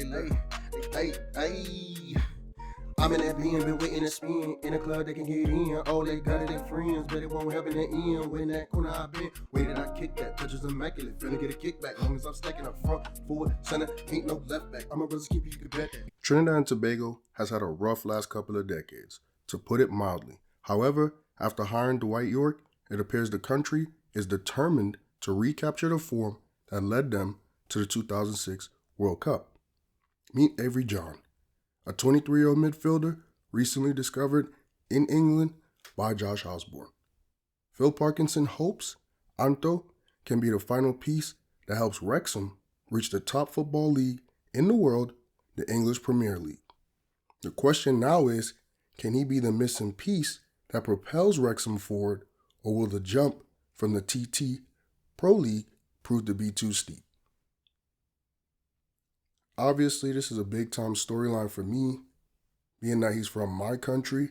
Hey, look. Hey. I'm in that bin, been waiting to spin. In a club they can get in. All they got is their friends, but it won't happen in the end. When that corner I been, where did I kick that? Touches immaculate, finna get a kickback. Long as I'm stacking up front, forward, center, ain't no left back. I'm a brother's keeper, you can bet that. Trinidad and Tobago has had a rough last couple of decades, to put it mildly. However, after hiring Dwight Yorke, it appears the country is determined to recapture the form that led them to the 2006 World Cup. Meet Avery John, a 23-year-old midfielder recently discovered in England by Josh Osborne. Phil Parkinson hopes Anto can be the final piece that helps Wrexham reach the top football league in the world, the English Premier League. The question now is, can he be the missing piece that propels Wrexham forward, or will the jump from the PiTT Pro League prove to be too steep? Obviously, this is a big-time storyline for me, being that he's from my country,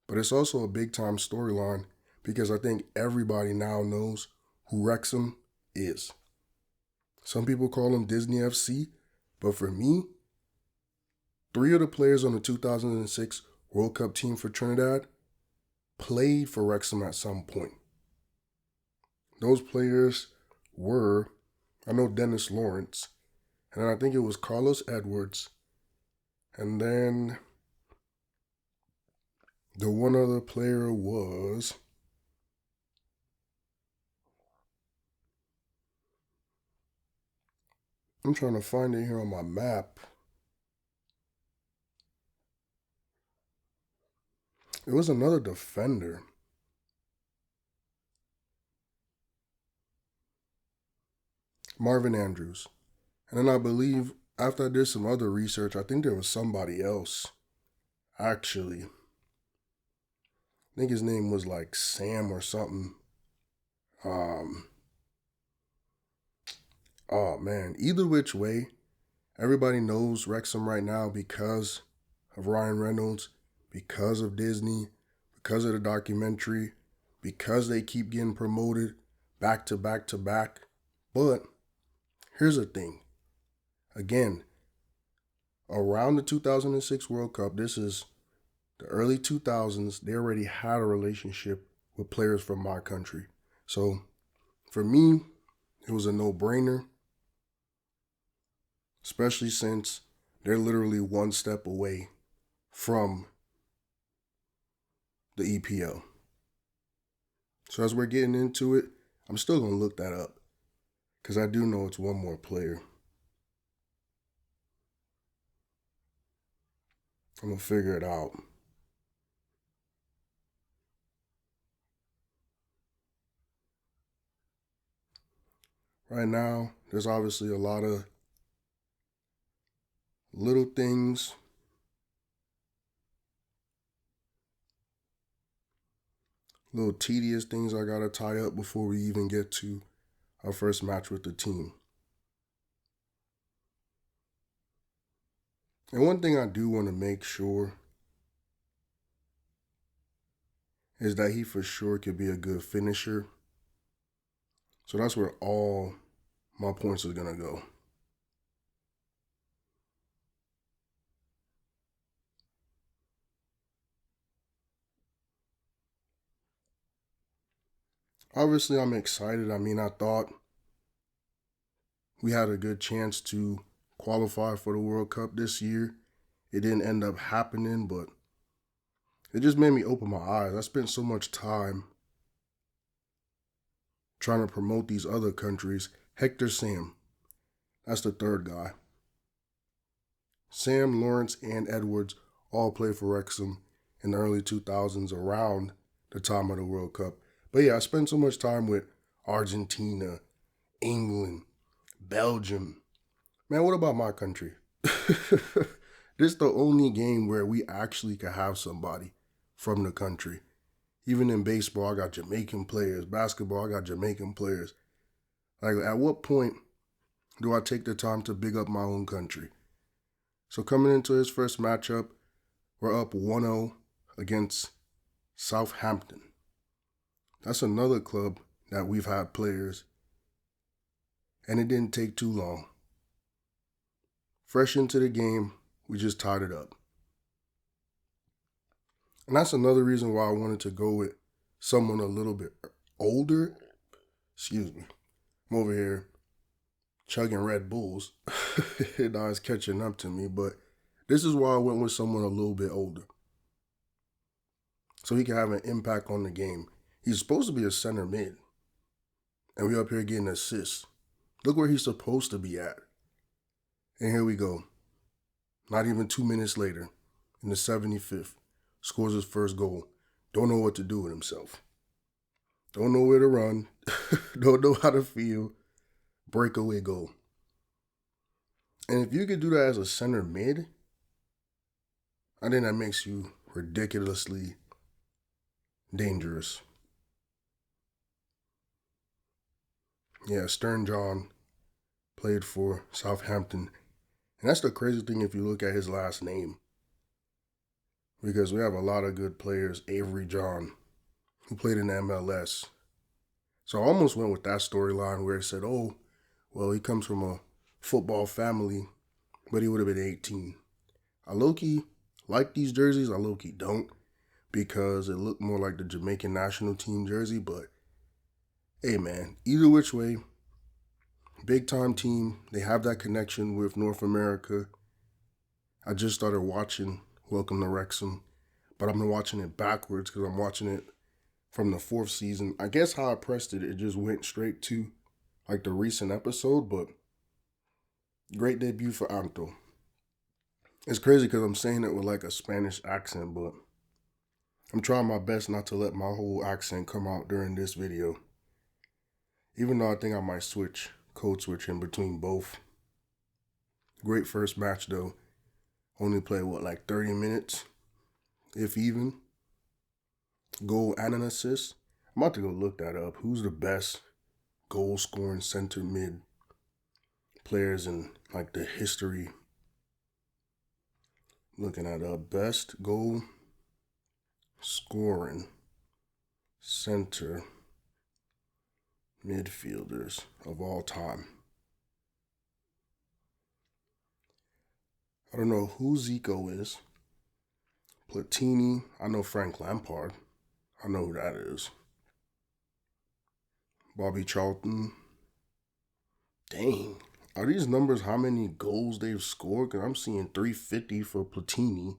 but it's also a big-time storyline because I think everybody now knows who Wrexham is. Some people call him Disney FC, but for me, 3 of the players on the 2006 World Cup team for Trinidad played for Wrexham at some point. Those players were, I know Dennis Lawrence, and then I think it was Carlos Edwards, and then the one other player was I'm trying to find it here on my map. It was another defender. Marvin Andrews. And then I believe after I did some other research, I think there was somebody else. Actually, I think his name was like Sam or something. Oh man, either which way, everybody knows Wrexham right now because of Ryan Reynolds, because of Disney, because of the documentary, because they keep getting promoted back to back to back. But here's the thing. Again, around the 2006 World Cup, this is the early 2000s, they already had a relationship with players from my country. So for me, it was a no-brainer, especially since they're literally one step away from the EPL. So as we're getting into it, I'm still going to look that up because I do know it's one more player. I'm going to figure it out. Right now, there's obviously a lot of little things, little tedious things I got to tie up before we even get to our first match with the team. And one thing I do want to make sure is that he for sure could be a good finisher. So that's where all my points are going to go. Obviously, I'm excited. I mean, I thought we had a good chance to qualify for the World Cup this year. It didn't end up happening, but it just made me open my eyes. I spent so much time trying to promote these other countries. Hector Sam, that's the third guy. Sam, Lawrence, and Edwards all played for Wrexham in the early 2000s around the time of the World Cup. But yeah, I spent so much time with Argentina, England, Belgium. Man, what about my country? This is the only game where we actually could have somebody from the country. Even in baseball, I got Jamaican players. Basketball, I got Jamaican players. Like, at what point do I take the time to big up my own country? So coming into his first matchup, we're up 1-0 against Southampton. That's another club that we've had players, and it didn't take too long. Fresh into the game, we just tied it up. And that's another reason why I wanted to go with someone a little bit older. Excuse me. I'm over here chugging Red Bulls. Now it's catching up to me, but this is why I went with someone a little bit older. So he can have an impact on the game. He's supposed to be a center mid. And we up here getting assists. Look where he's supposed to be at. And here we go. Not even 2 minutes later, in the 75th, scores his first goal. Don't know what to do with himself. Don't know where to run. Don't know how to feel. Breakaway goal. And if you could do that as a center mid, I think that makes you ridiculously dangerous. Yeah, Stern John played for Southampton. And that's the crazy thing if you look at his last name. Because we have a lot of good players, Avery John, who played in the MLS. So I almost went with that storyline where it said, oh, well, he comes from a football family, but he would have been 18. I low-key like these jerseys. I low-key don't, because it looked more like the Jamaican national team jersey. But hey, man, either which way, big-time team. They have that connection with North America. I just started watching Welcome to Wrexham, but I'm watching it backwards because I'm watching it from the 4th season. I guess how I pressed it, it just went straight to like the recent episode, but great debut for Anto. It's crazy because I'm saying it with like a Spanish accent, but I'm trying my best not to let my whole accent come out during this video. Even though I think I might code switch in between both. Great first match though. Only played, like 30 minutes, if even. Goal and an assist. I'm about to go look that up. Who's the best goal-scoring center mid players in, like, the history? Looking at best goal-scoring center midfielders of all time. I don't know who Zico is. Platini. I know Frank Lampard. I know who that is. Bobby Charlton. Dang. Are these numbers how many goals they've scored? Because I'm seeing 350 for Platini.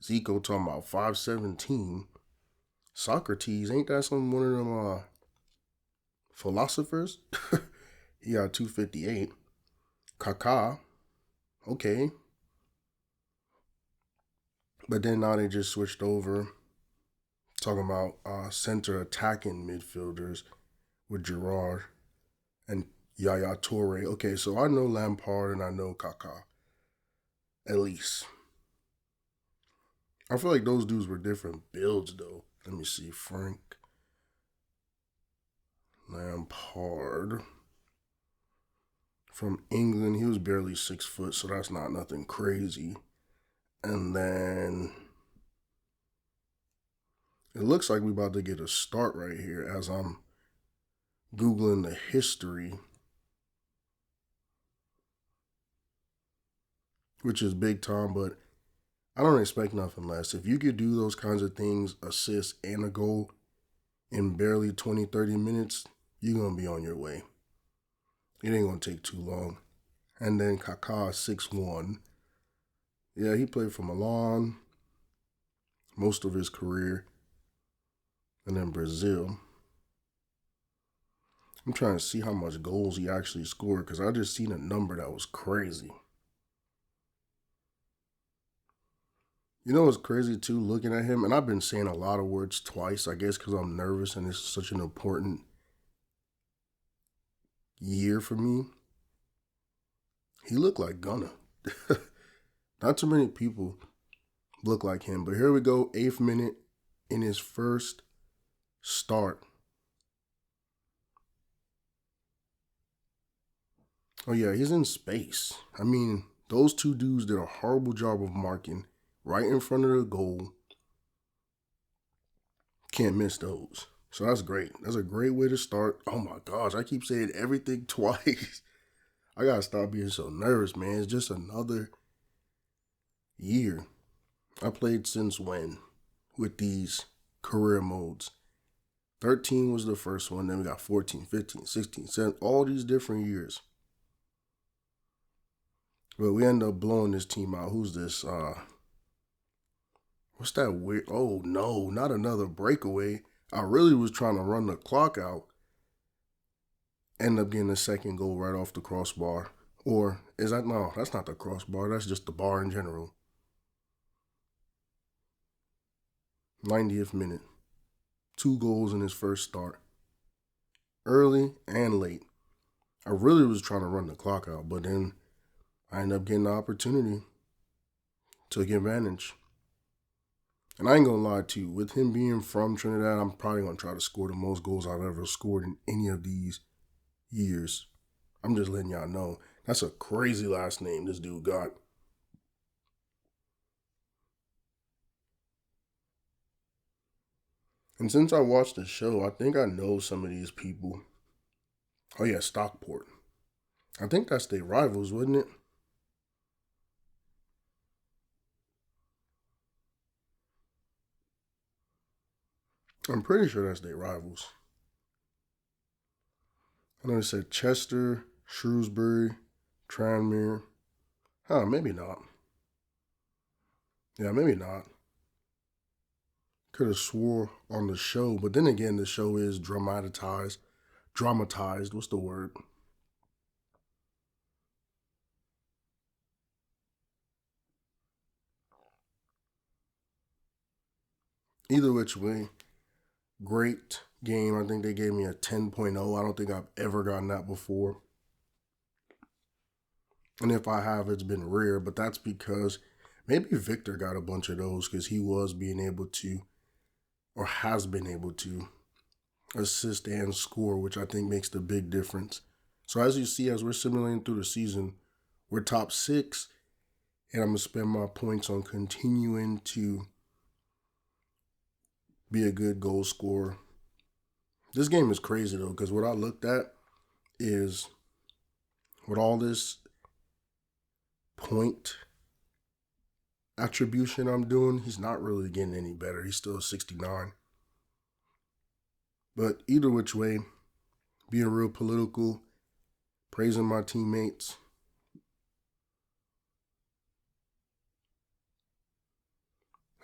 Zico talking about 517. Socrates, ain't that one of them philosophers? He got 258. Kaká. Okay. But then now they just switched over, talking about center attacking midfielders with Gerrard and Yaya Toure. Okay, so I know Lampard and I know Kaká, at least. I feel like those dudes were different builds, though. Let me see. Frank Lampard. From England, he was barely 6 foot, so that's not nothing crazy. And then it looks like we're about to get a start right here as I'm Googling the history, which is big time, but I don't expect nothing less. If you could do those kinds of things, assist and a goal in barely 20, 30 minutes, you're going to be on your way. It ain't going to take too long. And then Kaká, 6'1". Yeah, he played for Milan most of his career. And then Brazil. I'm trying to see how much goals he actually scored because I just seen a number that was crazy. You know what's crazy too, looking at him, and I've been saying a lot of words twice, I guess because I'm nervous and it's such an important year for me. He looked like Gunna. Not too many people look like him, but here we go, 8th minute in his first start. Oh yeah, he's in space. I mean, those two dudes did a horrible job of marking right in front of the goal. Can't miss those. So that's great. That's a great way to start. Oh my gosh, I keep saying everything twice. I gotta stop being so nervous, man. It's just another year. I played since when with these career modes? 13 was the first one, then we got 14, 15, 16, 17, all these different years. But we end up blowing this team out. Who's this? What's that weird? Oh, no, not another breakaway. I really was trying to run the clock out. End up getting a second goal right off the crossbar. Or is that, no, that's not the crossbar. That's just the bar in general. 90th minute. 2 goals in his first start. Early and late. I really was trying to run the clock out, but then I ended up getting the opportunity. Took advantage. And I ain't gonna lie to you, with him being from Trinidad, I'm probably gonna try to score the most goals I've ever scored in any of these years. I'm just letting y'all know. That's a crazy last name this dude got. And since I watched the show, I think I know some of these people. Oh yeah, Stockport. I think that's their rivals, wouldn't it? I'm pretty sure that's their rivals. I know it said Chester, Shrewsbury, Tranmere. Huh, maybe not. Yeah, maybe not. Could have swore on the show, but then again, the show is dramatized. What's the word? Either which way, great game. I think they gave me a 10.0. I don't think I've ever gotten that before. And if I have, it's been rare, but that's because maybe Victor got a bunch of those because he was being able to, or has been able to, assist and score, which I think makes the big difference. So as you see, as we're simulating through the season, we're top 6, and I'm going to spend my points on continuing to be a good goal scorer. This game is crazy, though, because what I looked at is with all this point attribution I'm doing, he's not really getting any better. He's still 69. But either which way, being real political, praising my teammates.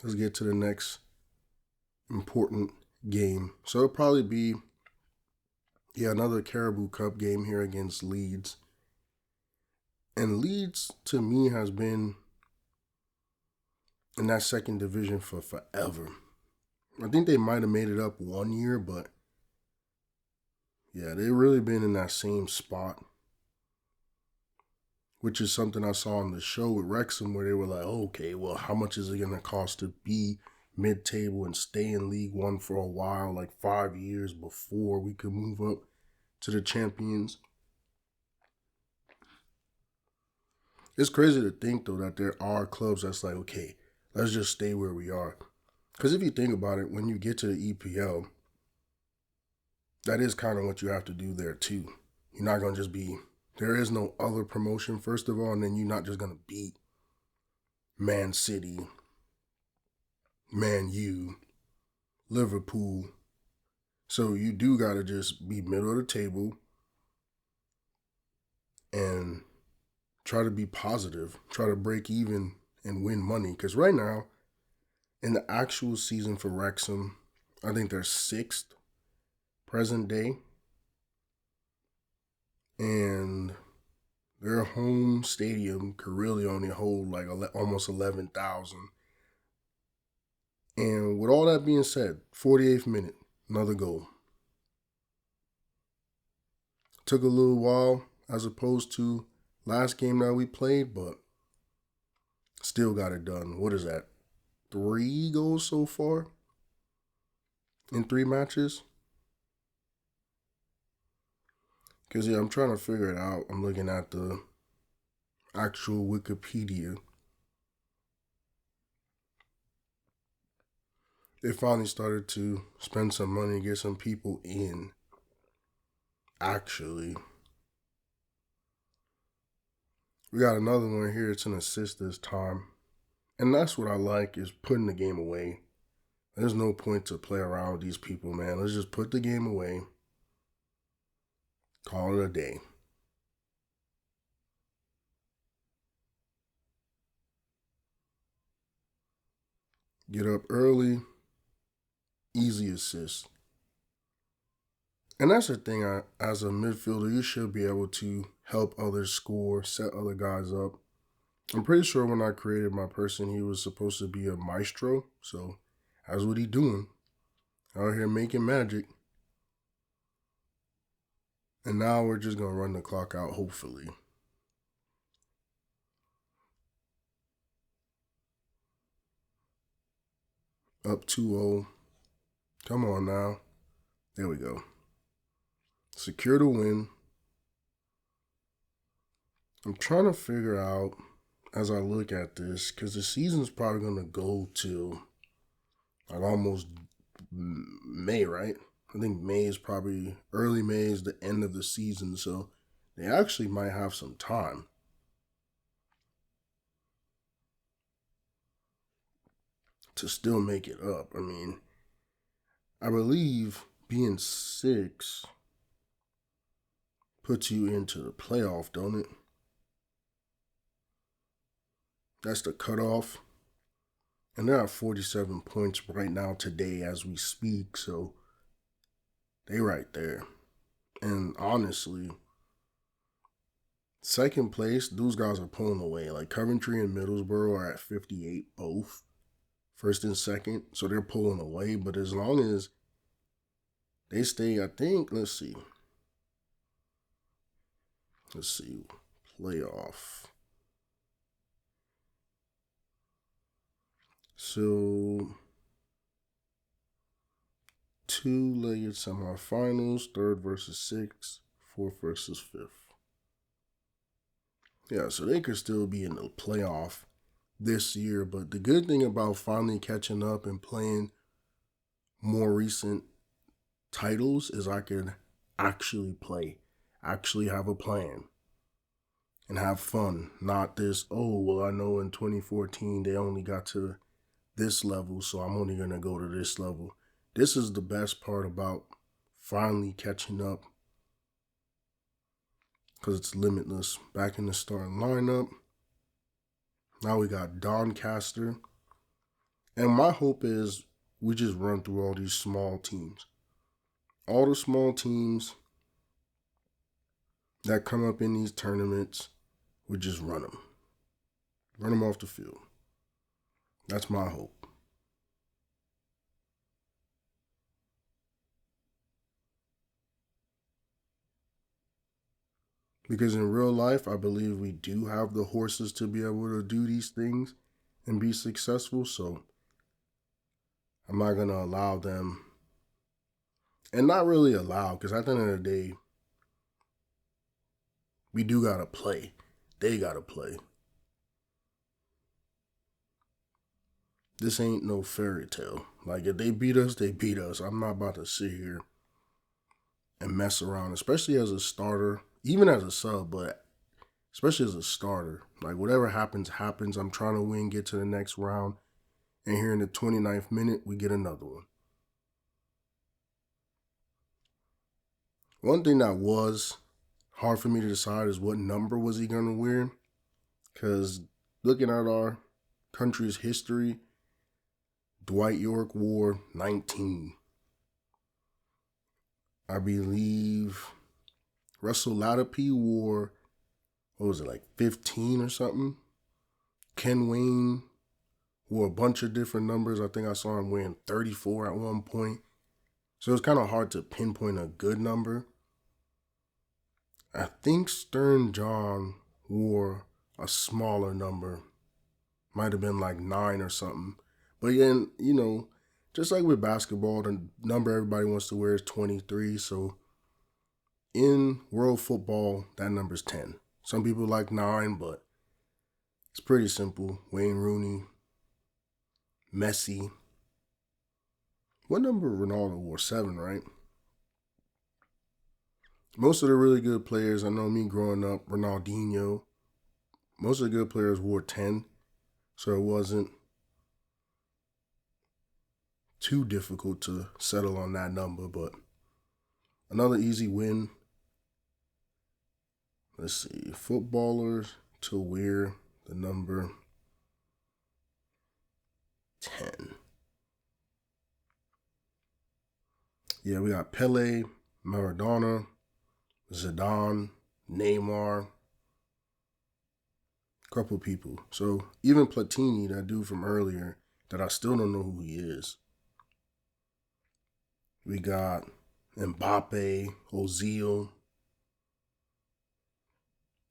Let's get to the next important game. So it'll probably be, another Caribou Cup game here against Leeds. And Leeds, to me, has been in that second division for forever. I think they might have made it up one year, but yeah, they've really been in that same spot, which is something I saw on the show with Wrexham where they were like, okay, well, how much is it going to cost to be mid-table and stay in League One for a while, like 5 years before we could move up to the champions? It's crazy to think, though, that there are clubs that's like, okay, let's just stay where we are. Because if you think about it, when you get to the EPL, that is kind of what you have to do there, too. You're not going to just be, there is no other promotion, first of all, and then you're not just going to beat Man City, Man U, Liverpool. So you do got to just be middle of the table and try to be positive, try to break even and win money. Because right now, in the actual season for Wrexham, I think they're 6th present day. And their home stadium could really only hold like almost 11,000. And with all that being said, 48th minute, another goal. Took a little while as opposed to last game that we played, but still got it done. What is that? 3 goals so far in 3 matches? Because, I'm trying to figure it out. I'm looking at the actual Wikipedia. They finally started to spend some money, get some people in. Actually, We got another one here. It's an assist this time. And that's what I like, is putting the game away. There's no point to play around with these people, man. Let's just put the game away. Call it a day. Get up early. Easy assist. And that's the thing, as a midfielder, you should be able to help others score, set other guys up. I'm pretty sure when I created my person, he was supposed to be a maestro. So that's what he doing. Out here making magic. And now we're just going to run the clock out, hopefully. Up 2-0. Come on now. There we go. Secure the win. I'm trying to figure out, as I look at this, because the season's probably going to go to like almost May, right? I think May is probably, early May is the end of the season, so they actually might have some time to still make it up. I mean, I believe being 6 puts you into the playoff, don't it? That's the cutoff. And they're at 47 points right now today as we speak, so they right there. And honestly, second place, those guys are pulling away. Like Coventry and Middlesbrough are at 58 both, first and second, so they're pulling away. But as long as they stay, I think, let's see, playoff. So 2-legged semifinals, 3rd versus 6th, 4th versus 5th. Yeah, so they could still be in the playoff this year. But the good thing about finally catching up and playing more recent titles is I could actually play, actually have a plan, and have fun. Not this, oh, well, I know in 2014 they only got to this level, so I'm only going to go to this level. This is the best part about finally catching up, because it's limitless. Back in the starting lineup. Now we got Doncaster. And my hope is we just run through all these small teams. All the small teams that come up in these tournaments, we just run them. Run them off the field. That's my hope. Because in real life, I believe we do have the horses to be able to do these things and be successful. So I'm not going to allow them, and not really allow, because at the end of the day, we do got to play. They got to play. This ain't no fairy tale. Like, if they beat us, they beat us. I'm not about to sit here and mess around, especially as a starter, even as a sub, but especially as a starter. Like, whatever happens, happens. I'm trying to win, get to the next round. And here in the 29th minute, we get another one. One thing that was hard for me to decide is what number was he going to wear. Because looking at our country's history, Dwight Yorke wore 19. I believe Russell Latipi wore, what was it, like 15 or something? Ken Wayne wore a bunch of different numbers. I think I saw him wearing 34 at one point. So it's kind of hard to pinpoint a good number. I think Stern John wore a smaller number. Might have been like 9 or something. But then, you know, just like with basketball, the number everybody wants to wear is 23. So in world football, that number's 10. Some people like 9, but it's pretty simple. Wayne Rooney, Messi. What number Ronaldo wore? 7, right? Most of the really good players, I know me growing up, Ronaldinho, most of the good players wore 10, so it wasn't too difficult to settle on that number, but another easy win. Let's see, footballers to wear the number 10. Yeah, we got Pele, Maradona, Zidane, Neymar, a couple people. So even Platini, that dude from earlier, that I still don't know who he is. We got Mbappe, Ozil,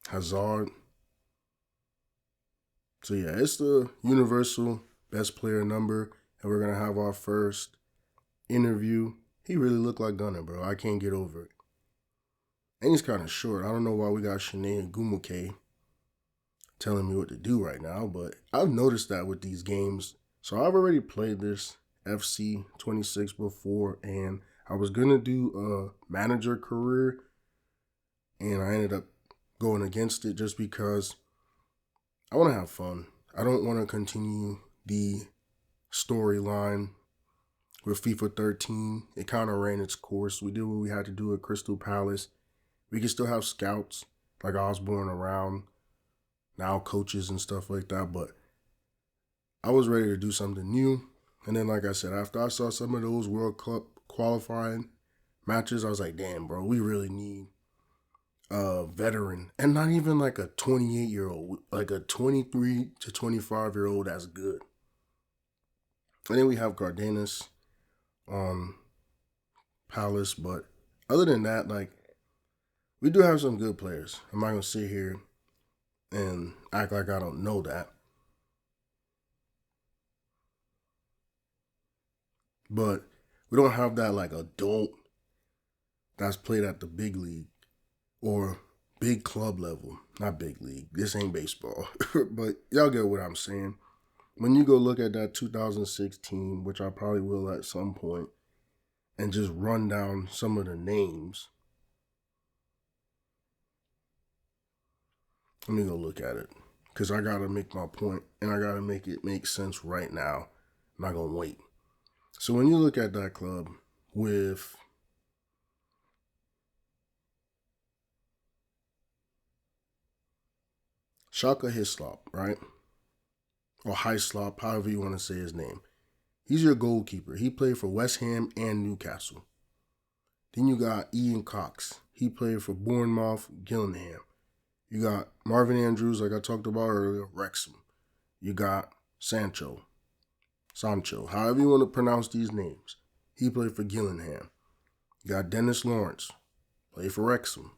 Hazard. So yeah, it's the universal best player number, and we're gonna have our first interview. He really looked like Gunner, bro. I can't get over it. And he's kind of short. I don't know why we got Shanae Gumuke telling me what to do right now, but I've noticed that with these games. So I've already played this FC 26 before, and I was gonna do a manager career, and I ended up going against it just because I want to have fun. I don't want to continue the storyline with FIFA 13. It kind of ran its course. We did what we had to do at Crystal Palace. We can still have scouts like Osborne around, now coaches and stuff like that, but I was ready to do something new. And then, like I said, after I saw some of those World Cup qualifying matches, I was like, damn, bro, we really need a veteran. And not even like a 28-year-old, like a 23 to 25-year-old that's good. And then we have Cardenas on Palace, but other than that, like, we do have some good players. I'm not going to sit here and act like I don't know that. But we don't have that, like, adult that's played at the big league or big club level. Not big league. This ain't baseball. But y'all get what I'm saying. When you go look at that 2016, which I probably will at some point, and just run down some of the names, let me go look at it, because I got to make my point, and I got to make it make sense right now. I'm not going to wait. So when you look at that club with Shaka Hislop, right? Or Hyslop, however you want to say his name. He's your goalkeeper. He played for West Ham and Newcastle. Then you got Ian Cox. He played for Bournemouth, Gillingham. You got Marvin Andrews, like I talked about earlier, Wrexham. You got Sancho, however you want to pronounce these names. He played for Gillingham. You got Dennis Lawrence, played for Wrexham.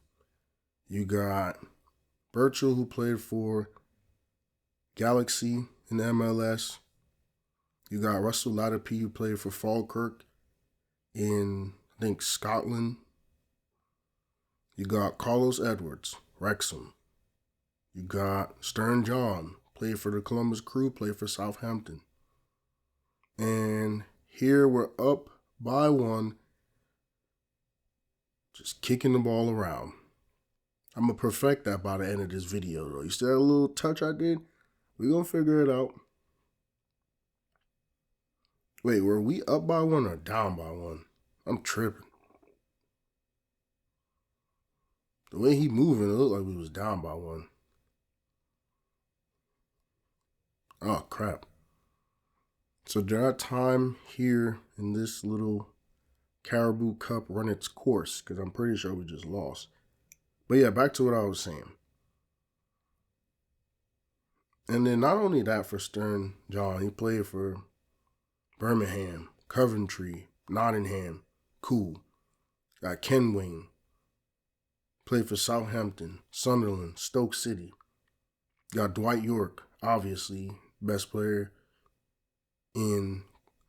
You got Birchall, who played for Galaxy in the MLS. You got Russell Latapy, who played for Falkirk in, I think, Scotland. You got Carlos Edwards, Wrexham. You got Stern John, played for the Columbus Crew, played for Southampton. And here we're up by one, just kicking the ball around. I'm going to perfect that by the end of this video, though. You see that little touch I did? We're going to figure it out. Wait, were we up by one or down by one? I'm tripping. The way he moving, it looked like we was down by one. Oh, crap. So that time here in this little Caribou Cup run its course, because I'm pretty sure we just lost. But yeah, back to what I was saying. And then not only that for Stern John, he played for Birmingham, Coventry, Nottingham, cool. Got Kenwayne, played for Southampton, Sunderland, Stoke City. Got Dwight Yorke, obviously, best player in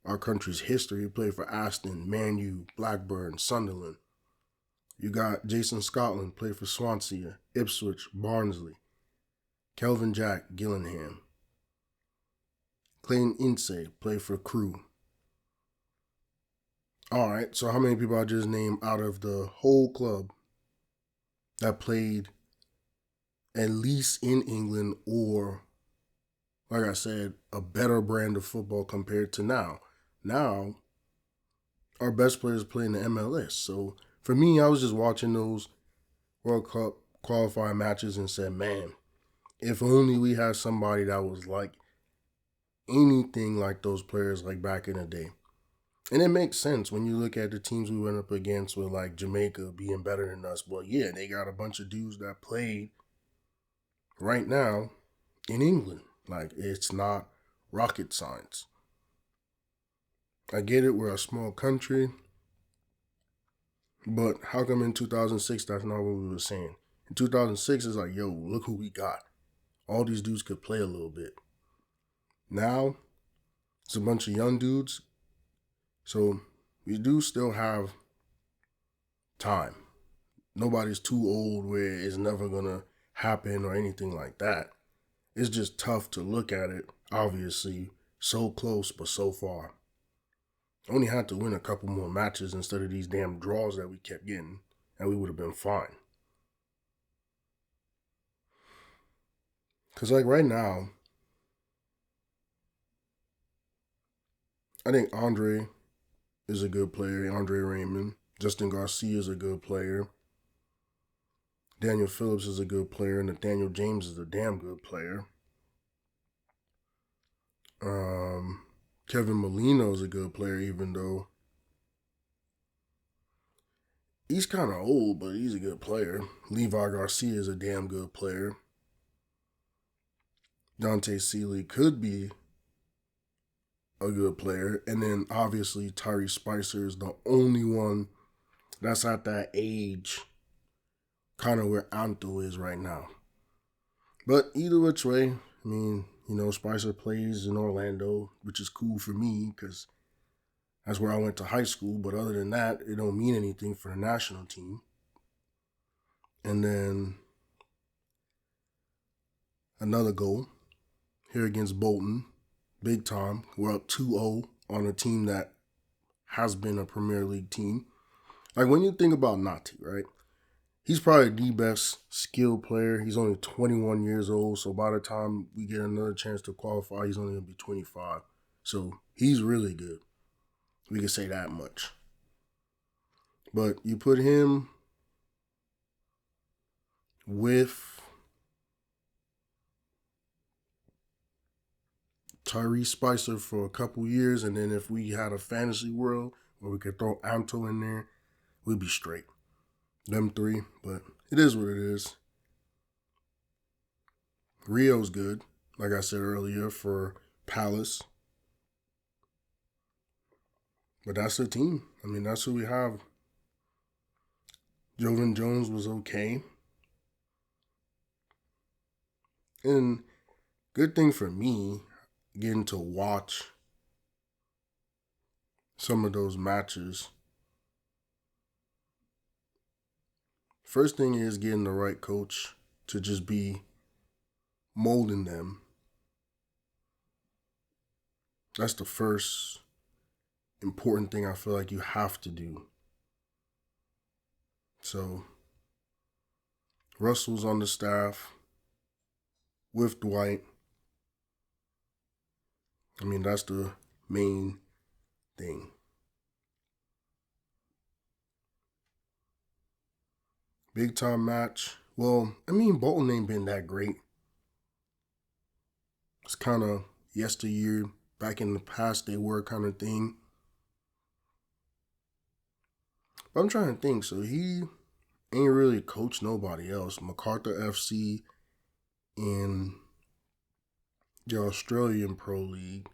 our country's history. He played for Aston, Man U, Blackburn, Sunderland. You got Jason Scotland, played for Swansea, Ipswich, Barnsley. Kelvin Jack, Gillingham. Clayton Ince, played for Crew. All right, so how many people I just named out of the whole club that played at least in England, or, like I said, a better brand of football compared to now. Now, our best players play in the MLS. So for me, I was just watching those World Cup qualifying matches and said, man, if only we had somebody that was like anything like those players like back in the day. And it makes sense when you look at the teams we went up against with like Jamaica being better than us. Well, yeah, they got a bunch of dudes that played right now in England. Like, it's not rocket science. I get it, we're a small country, but how come in 2006 that's not what we were saying? In 2006, it's like, yo, look who we got. All these dudes could play a little bit. Now, it's a bunch of young dudes, so we do still have time. Nobody's too old where it's never going to happen or anything like that. It's just tough to look at it, obviously, so close but so far. Only had to win a couple more matches instead of these damn draws that we kept getting, and we would have been fine. Because, like, right now, I think Andre is a good player, Andre Raymond. Justin Garcia is a good player. Daniel Phillips is a good player. Nathaniel James is a damn good player. Kevin Molino is a good player, even though he's kind of old, but he's a good player. Levi Garcia is a damn good player. Dante Seeley could be a good player. And then, obviously, Tyrese Spicer is the only one that's at that age, kind of where Anto is right now. But either which way, I mean, Spicer plays in Orlando, which is cool for me because that's where I went to high school. But other than that, it don't mean anything for the national team. And then another goal here against Bolton, big time. We're up 2-0 on a team that has been a Premier League team. Like, when you think about Nati, right? He's probably the best skilled player. He's only 21 years old, so by the time we get another chance to qualify, he's only going to be 25. So he's really good. We can say that much. But you put him with Tyrese Spicer for a couple years, and then if we had a fantasy world where we could throw Anto in there, we'd be straight. Them three, but it is what it is. Rio's good, like I said earlier, for Palace. But that's the team. I mean, that's who we have. Jovan Jones was okay. And good thing for me, getting to watch some of those matches. First thing is getting the right coach to just be molding them. That's the first important thing I feel like you have to do. So, Russell's on the staff with Dwight. I mean, that's the main thing. Big time match. Well, I mean, Bolton ain't been that great. It's kind of yesteryear, back in the past they were kind of thing. But I'm trying to think. So he ain't really coached nobody else. MacArthur FC in the Australian Pro League.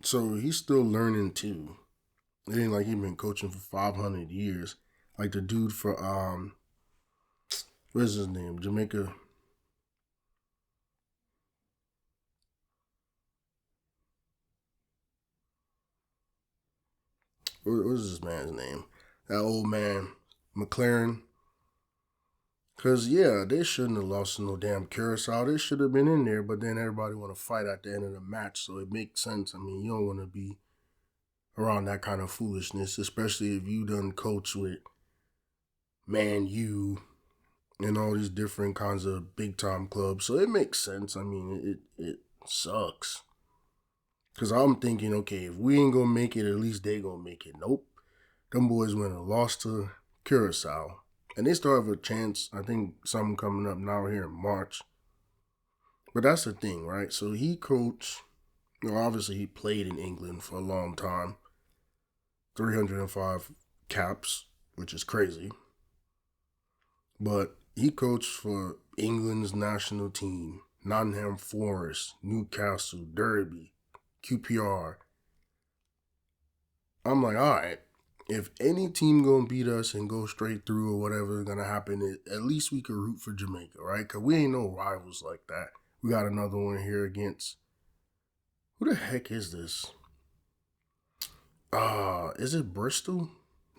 So he's still learning too. It ain't like he's been coaching for 500 years. Like the dude for, what's his name? Jamaica. What's this man's name? That old man, McLaren. Because, yeah, they shouldn't have lost to no damn Curacao. They should have been in there, but then everybody want to fight at the end of the match, so it makes sense. I mean, you don't want to be around that kind of foolishness, especially if you done coach with Man U and all these different kinds of big time clubs. So it makes sense. I mean, it sucks. Because I'm thinking, okay, if we ain't gonna make it, at least they gonna make it. Nope. Them boys went and lost to Curacao. And they still have a chance. I think something coming up now here in March. But that's the thing, right? So he coached, obviously he played in England for a long time. 305 caps, which is crazy. But he coached for England's national team, Nottingham Forest, Newcastle, Derby, QPR. I'm like, all right, if any team gonna beat us and go straight through or whatever gonna happen, at least we could root for Jamaica, right? Because we ain't no rivals like that. We got another one here against, who the heck is this? Is it Bristol?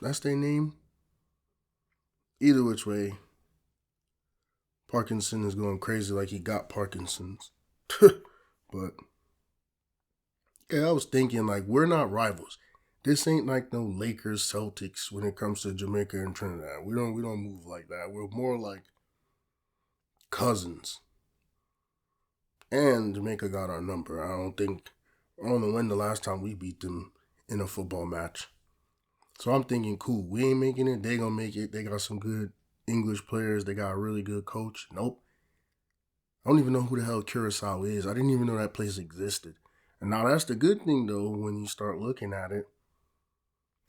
That's their name? Either which way, Parkinson is going crazy like he got Parkinson's. But yeah, I was thinking like we're not rivals. This ain't like no Lakers Celtics when it comes to Jamaica and Trinidad. We don't move like that. We're more like cousins. And Jamaica got our number. I don't know when the last time we beat them in a football match. So I'm thinking, cool, we ain't making it, they gonna make it. They got some good English players, they got a really good coach. Nope. I don't even know who the hell Curacao is. I didn't even know that place existed. And now that's the good thing though, when you start looking at it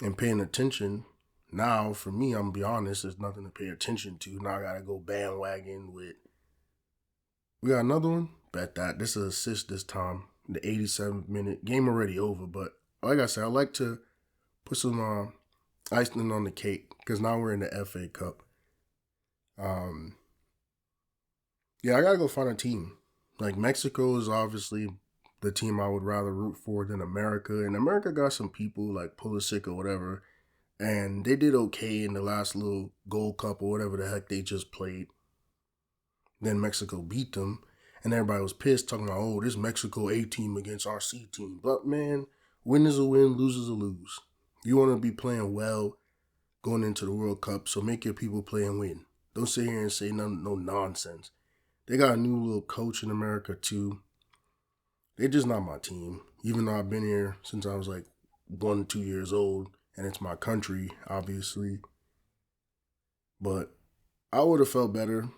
and paying attention. Now, for me, I'm gonna be honest, there's nothing to pay attention to. Now I gotta go bandwagon with. We got another one? Bet that. This is an assist this time. The 87th minute. Game already over, but like I said, I like to put some icing on the cake because now we're in the FA Cup. Yeah, I gotta go find a team. Like Mexico is obviously the team I would rather root for than America. And America got some people like Pulisic or whatever. And they did okay in the last little Gold Cup or whatever the heck they just played. Then Mexico beat them. And everybody was pissed talking about, oh, this Mexico A team against our C team. But man, win is a win, lose is a lose. You want to be playing well going into the World Cup, so make your people play and win. Don't sit here and say no nonsense. They got a new little coach in America too. They're just not my team. Even though I've been here since I was like 1, 2 years old, and it's my country, obviously. But I would have felt better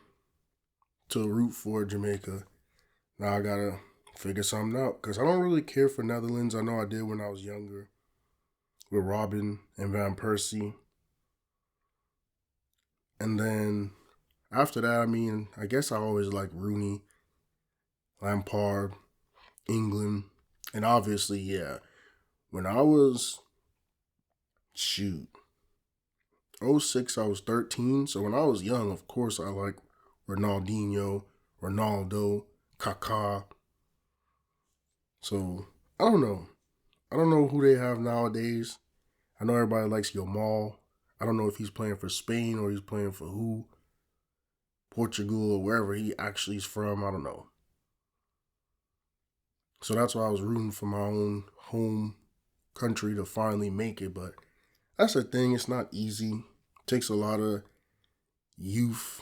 to root for Jamaica. Now I gotta figure something out because I don't really care for Netherlands. I know I did when I was younger with Robin and Van Persie. And then after that, I mean, I guess I always like Rooney, Lampard, England, and obviously, yeah, when I was, '06, I was 13. So when I was young, of course, I like Ronaldinho, Ronaldo, Kaká. So I don't know. I don't know who they have nowadays. I know everybody likes Yamal. I don't know if he's playing for Spain or he's playing for who. Portugal or wherever he actually is from. I don't know. So that's why I was rooting for my own home country to finally make it. But that's the thing. It's not easy. It takes a lot of youth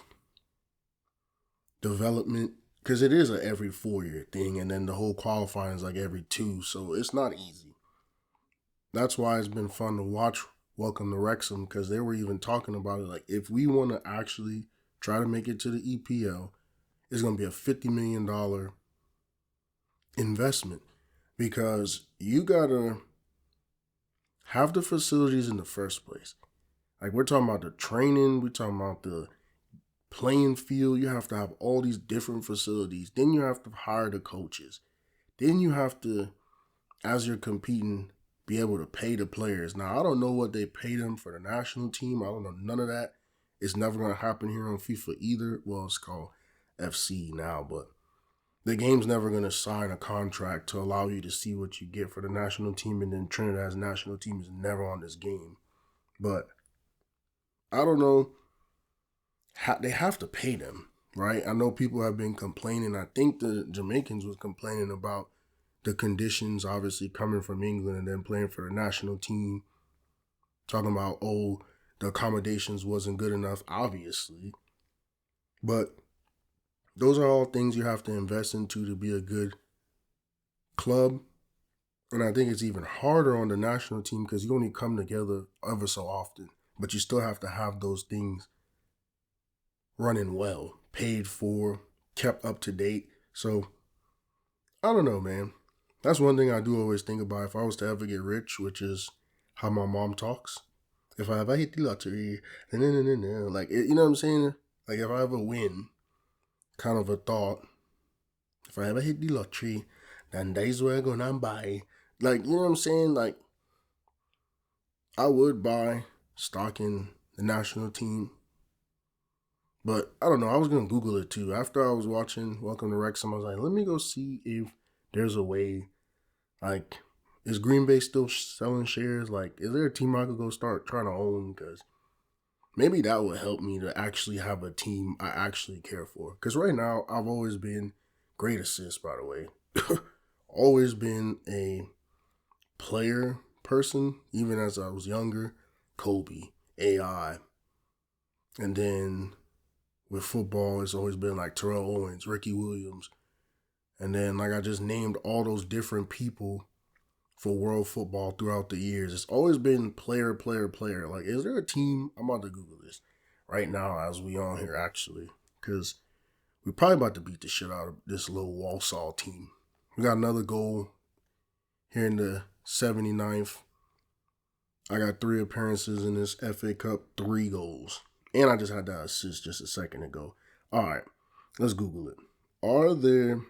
development because it is a every 4-year thing. And then the whole qualifying is like every 2. So it's not easy. That's why it's been fun to watch Welcome to Wrexham because they were even talking about it. Like, if we want to actually try to make it to the EPL, it's going to be a $50 million investment because you got to have the facilities in the first place. Like, we're talking about the training, we're talking about the playing field. You have to have all these different facilities. Then you have to hire the coaches. Then you have to, as you're competing, be able to pay the players. Now, I don't know what they pay them for the national team. I don't know none of that. It's never going to happen here on FIFA either. Well, it's called FC now, but the game's never going to sign a contract to allow you to see what you get for the national team, and then Trinidad's national team is never on this game. But I don't know. They have to pay them, right? I know people have been complaining. I think the Jamaicans was complaining about the conditions, obviously coming from England and then playing for the national team, talking about, oh, the accommodations wasn't good enough, obviously. But those are all things you have to invest into to be a good club. And I think it's even harder on the national team because you only come together ever so often. But you still have to have those things running well, paid for, kept up to date. So I don't know, man. That's one thing I do always think about if I was to ever get rich, which is how my mom talks. If I ever hit the lottery, like, you know what I'm saying? Like, if I ever win, kind of a thought, if I ever hit the lottery, then days where I'm gonna buy. Like, you know what I'm saying? Like, I would buy stock in the national team. But I don't know. I was going to Google it too. After I was watching Welcome to Wrexham, I was like, let me go see if there's a way. Like, is Green Bay still selling shares? Like, is there a team I could go start trying to own? Because maybe that would help me to actually have a team I actually care for. Because right now, I've always been great assist, by the way. Always been a player person, even as I was younger. Kobe, AI. And then with football, it's always been like Terrell Owens, Ricky Williams. And then, like, I just named all those different people for world football throughout the years. It's always been player, player, player. Like, is there a team? I'm about to Google this right now as we on here, actually, because we're probably about to beat the shit out of this little Walsall team. We got another goal here in the 79th. I got 3 appearances in this FA Cup, 3 goals. And I just had that assist just a second ago. All right, let's Google it. Are there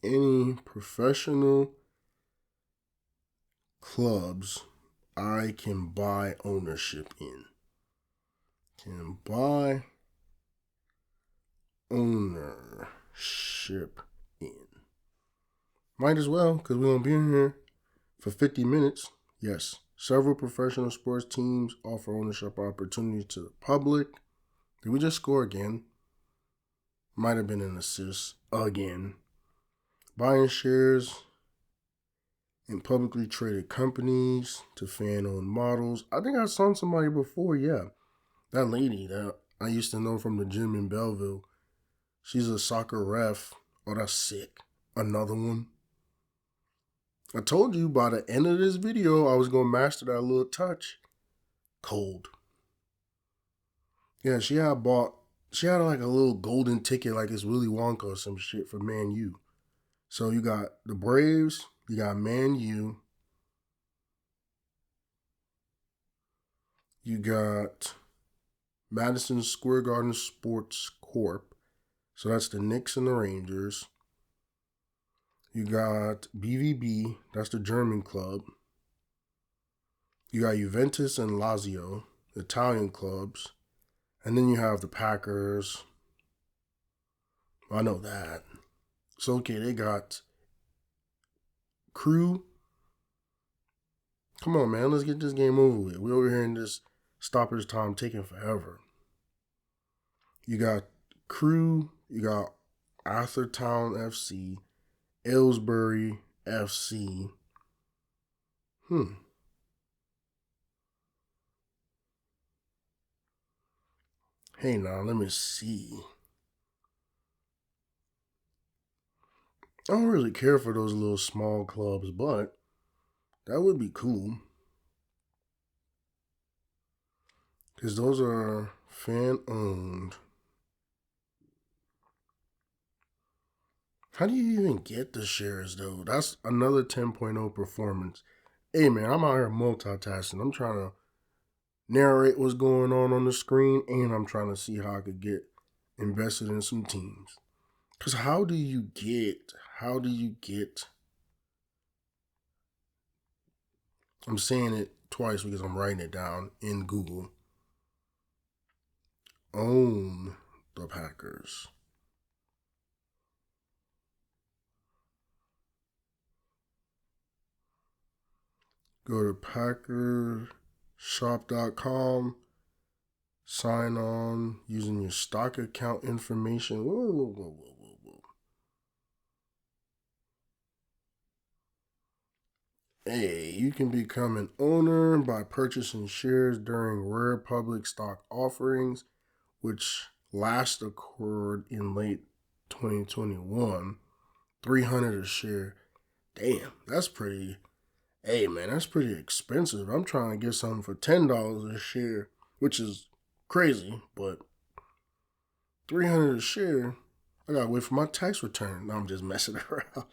any professional clubs I can buy ownership in? Can buy ownership in. Might as well, because we're going to be in here for 50 minutes. Yes, several professional sports teams offer ownership opportunities to the public. Did we just score again? Might have been an assist again. Buying shares in publicly traded companies to fan-owned models. I think I saw somebody before, yeah. That lady that I used to know from the gym in Belleville. She's a soccer ref. Oh, that's sick. Another one. I told you by the end of this video, I was going to master that little touch. Cold. Yeah, she had like a little golden ticket like it's Willy Wonka or some shit for Man U. So you got the Braves, you got Man U, you got Madison Square Garden Sports Corp. So that's the Knicks and the Rangers. You got BVB, that's the German club. You got Juventus and Lazio, the Italian clubs. And then you have the Packers. I know that. So, okay, they got Crew. Come on, man, let's get this game over with. We're over here in this stoppage time taking forever. You got Crew, you got Athertown FC, Aylesbury FC. Hey, now, let me see. I don't really care for those little small clubs, but that would be cool. Because those are fan-owned. How do you even get the shares, though? That's another 10.0 performance. Hey, man, I'm out here multitasking. I'm trying to narrate what's going on the screen, and I'm trying to see how I could get invested in some teams. Because how do you get, I'm saying it twice because I'm writing it down in Google. Own the Packers. Go to packershop.com. Sign on using your stock account information. Whoa. Hey, you can become an owner by purchasing shares during rare public stock offerings, which last occurred in late 2021. 300 a share. Damn, that's pretty. Hey man, that's pretty expensive. I'm trying to get something for $10 a share, which is crazy, but 300 a share. I gotta wait for my tax return. No, I'm just messing around.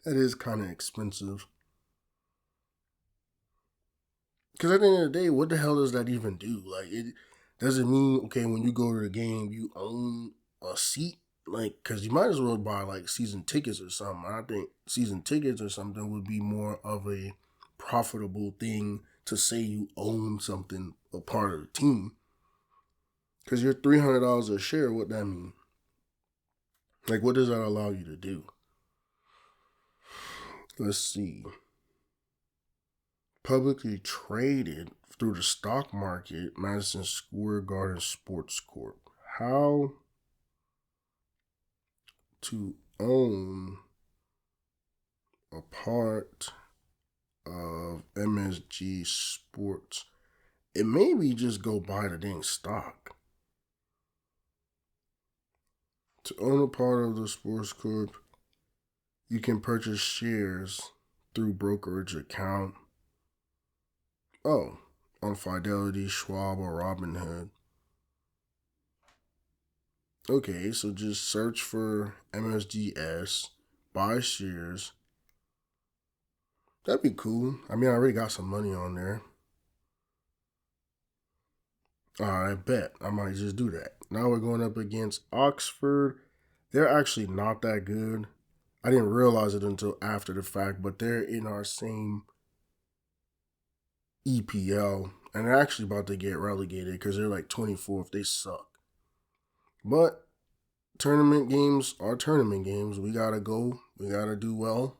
That is kind of expensive. Because at the end of the day, what the hell does that even do? Like, it doesn't mean, okay, when you go to the game, you own a seat. Like, because you might as well buy, like, season tickets or something. I think season tickets or something would be more of a profitable thing to say you own something, a part of the team. Because you're $300 a share, what that mean? Like, what does that allow you to do? Let's see. Publicly traded through the stock market, Madison Square Garden Sports Corp. How to own a part of MSG Sports. It may be just go buy the dang stock. To own a part of the sports corp, you can purchase shares through brokerage account. Oh, on Fidelity, Schwab, or Robinhood. Okay, so just search for MSGS, buy shares. That'd be cool. I mean, I already got some money on there. I bet I might just do that. Now we're going up against Oxford. They're actually not that good. I didn't realize it until after the fact, but they're in our same EPL, and they're actually about to get relegated because they're like 24th. They suck. But tournament games are tournament games. We gotta go. We gotta do well.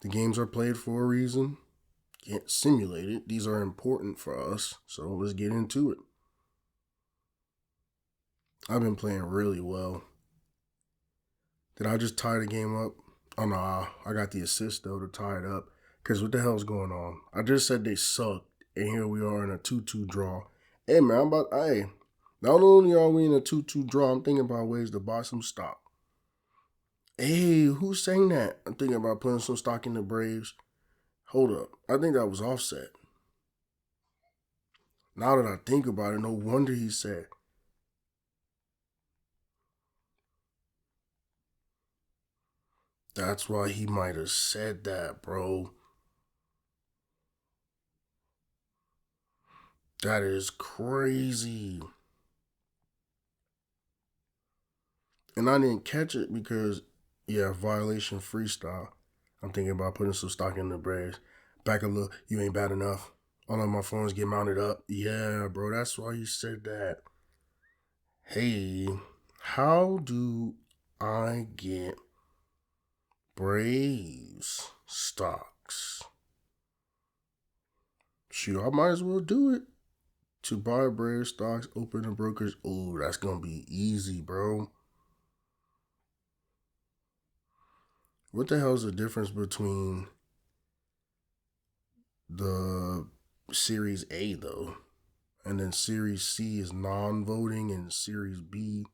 The games are played for a reason. Can't simulate it. These are important for us. So let's get into it. I've been playing really well. Did I just tie the game up? Oh no, I got the assist though to tie it up. Cause what the hell's going on? I just said they sucked, and here we are in a 2-2 draw. Hey man, not only are we in a 2-2 draw, I'm thinking about ways to buy some stock. Hey, who's saying that? I'm thinking about putting some stock in the Braves. Hold up, I think that was Offset. Now that I think about it, no wonder he said. That's why he might have said that, bro. That is crazy. And I didn't catch it because, yeah, violation freestyle. I'm thinking about putting some stock in the Braves. Back a little, you ain't bad enough. All of my phones get mounted up. Yeah, bro, that's why he said that. Hey, how do I get Braves stocks? Shoot, I might as well do it. To buy Braves stocks, open the brokerage. Oh, that's going to be easy, bro. What the hell is the difference between the Series A, though? And then Series C is non-voting, and Series B.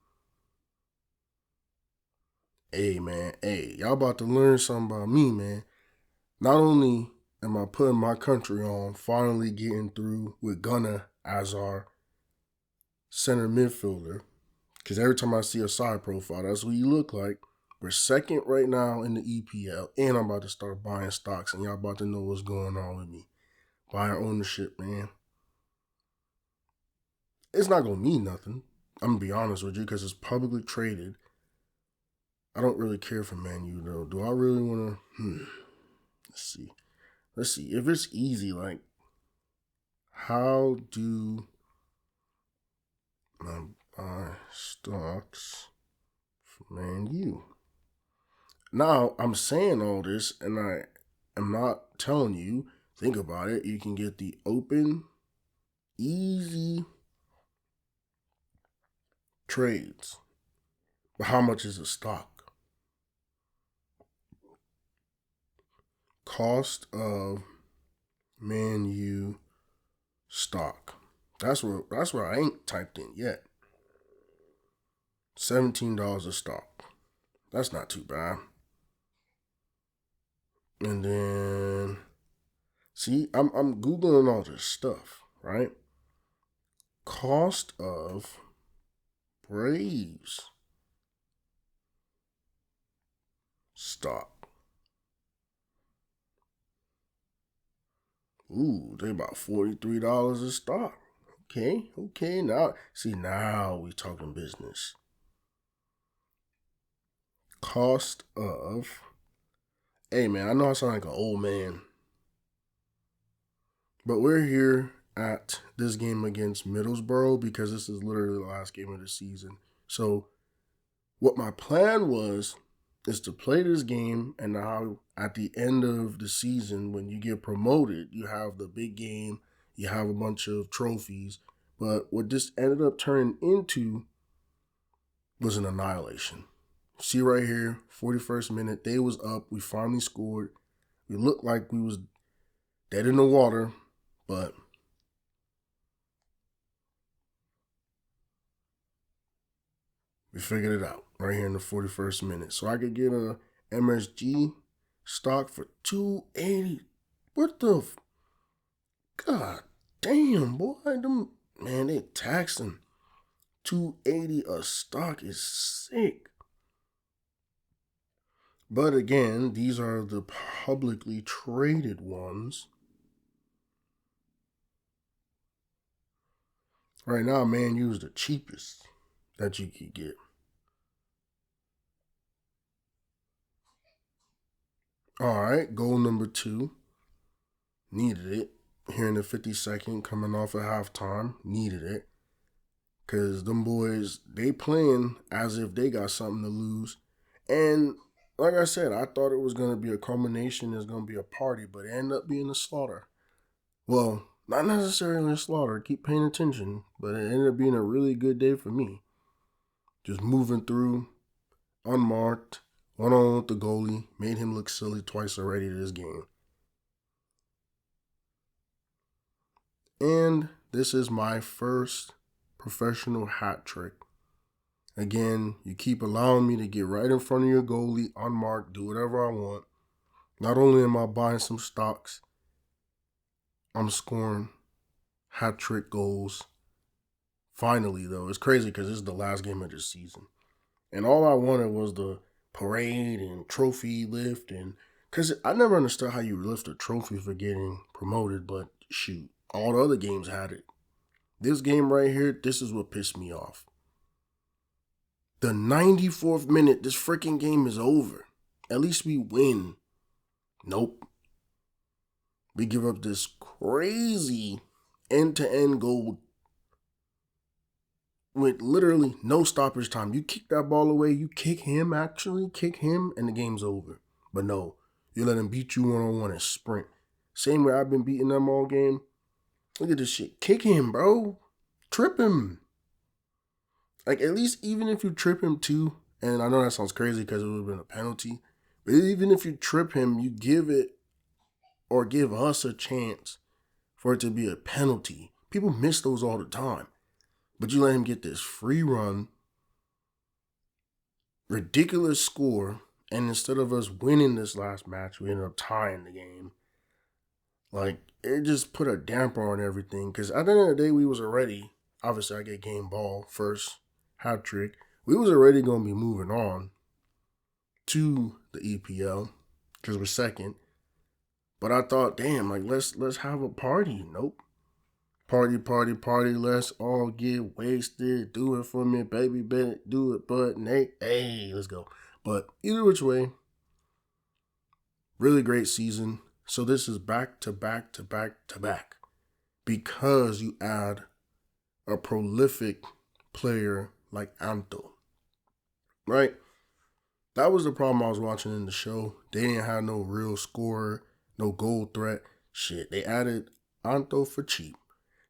Hey, man. Hey, y'all about to learn something about me, man. Not only am I putting my country on, finally getting through with Gunna as our center midfielder, because every time I see a side profile, that's what you look like. We're second right now in the EPL, and I'm about to start buying stocks, and y'all about to know what's going on with me. Buying ownership, man. It's not going to mean nothing. I'm going to be honest with you, because it's publicly traded. I don't really care for Man U, though. Do I really want to? Let's see. If it's easy, like, how do I buy stocks for Man U? Now, I'm saying all this, and I am not telling you. Think about it. You can get the open, easy trades. But how much is a stock? Cost of Man U stock. That's where I ain't typed in yet. $17 a stock. That's not too bad. And then see, I'm Googling all this stuff, right? Cost of Braves stock. Ooh, they about $43 a stock. Okay. Now we talking business. Cost of. Hey man, I know I sound like an old man, but we're here at this game against Middlesbrough because this is literally the last game of the season. So what my plan was is to play this game, and now at the end of the season, when you get promoted, you have the big game, you have a bunch of trophies. But what this ended up turning into was an annihilation. See right here, 41st minute, they was up, we finally scored. We looked like we was dead in the water, but we figured it out right here in the 41st minute. So I could get a MSG stock for $280. What the God damn, boy. Man, they taxing. $280 a stock is sick. But again, these are the publicly traded ones. Right now, Man U's the cheapest that you could get. All right, goal number 2. Needed it. Here in the 52nd, coming off of halftime. Needed it. Because them boys, they playing as if they got something to lose. And like I said, I thought it was going to be a culmination. It's going to be a party, but it ended up being a slaughter. Well, not necessarily a slaughter. Keep paying attention. But it ended up being a really good day for me. Just moving through, unmarked, one-on-one with the goalie. Made him look silly twice already this game. And this is my first professional hat trick. Again, you keep allowing me to get right in front of your goalie, unmarked, do whatever I want. Not only am I buying some stocks, I'm scoring hat trick goals. Finally, though, it's crazy because this is the last game of the season. And all I wanted was the parade and trophy lift. And because I never understood how you lift a trophy for getting promoted, but shoot, all the other games had it. This game right here, this is what pissed me off. The 94th minute, this freaking game is over. At least we win. Nope. We give up this crazy end-to-end goal with literally no stoppage time. You kick that ball away, you kick him, and the game's over. But no, you let him beat you one-on-one and sprint. Same way I've been beating them all game. Look at this shit. Kick him, bro. Trip him. Like, at least even if you trip him too, and I know that sounds crazy because it would have been a penalty, but even if you trip him, you give it or give us a chance for it to be a penalty. People miss those all the time. But you let him get this free run, ridiculous score, and instead of us winning this last match, we ended up tying the game. Like, it just put a damper on everything. Because at the end of the day, we was already, obviously I get game ball first, hat trick. We was already going to be moving on to the EPL because we're second. But I thought, damn, like let's have a party. Nope. Party, let's all get wasted. Do it for me, baby, Bennett. Do it, but Nate. Hey, let's go. But either which way, really great season. So this is back to back to back to back. Because you add a prolific player like Anto. Right? That was the problem I was watching in the show. They didn't have no real scorer, no goal threat. Shit, they added Anto for cheap.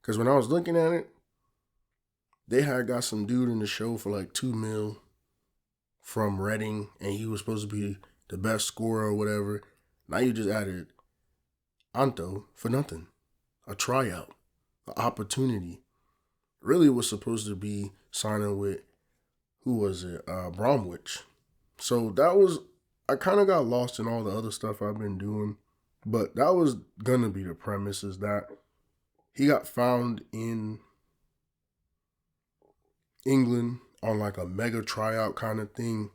Because when I was looking at it, they had got some dude in the show for like $2 million from Reading, and he was supposed to be the best scorer or whatever. Now you just added Anto for nothing. A tryout, an opportunity. really was supposed to be signing with, who was it? Bromwich. So that was, I kind of got lost in all the other stuff I've been doing, but that was gonna be the premise, is that he got found in England on like a mega tryout kind of thing,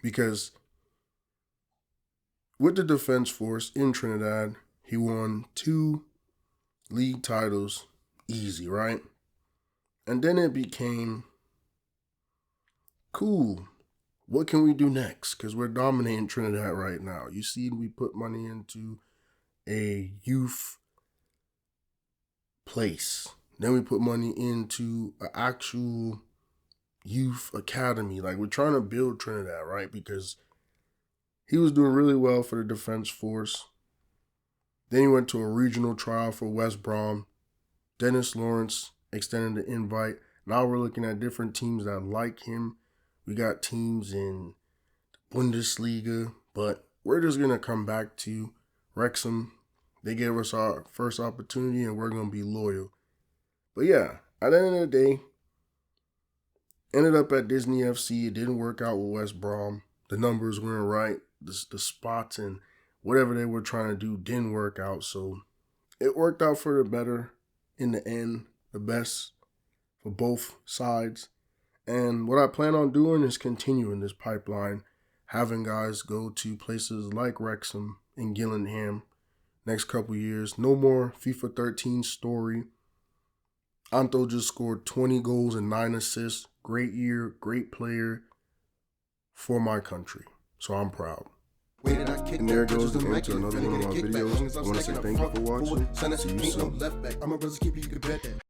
because with the Defense Force in Trinidad, he won 2 league titles easy, right? And then it became, cool, what can we do next? Because we're dominating Trinidad right now. You see, we put money into a youth place. Then we put money into an actual youth academy. Like, we're trying to build Trinidad, right? Because he was doing really well for the Defense Force. Then he went to a regional trial for West Brom. Dennis Lawrence extended the invite. Now we're looking at different teams that like him. We got teams in the Bundesliga, but we're just going to come back to Wrexham. They gave us our first opportunity, and we're going to be loyal. But yeah, at the end of the day, ended up at Disney FC. It didn't work out with West Brom. The numbers weren't right. The spots and whatever they were trying to do didn't work out. So it worked out for the better in the end, the best for both sides. And what I plan on doing is continuing this pipeline, having guys go to places like Wrexham and Gillingham next couple years. No more FIFA 13 story. Anto just scored 20 goals and 9 assists. Great year, great player for my country. So I'm proud. And there goes the end to another one of my videos. I want to say thank you for watching. See you soon.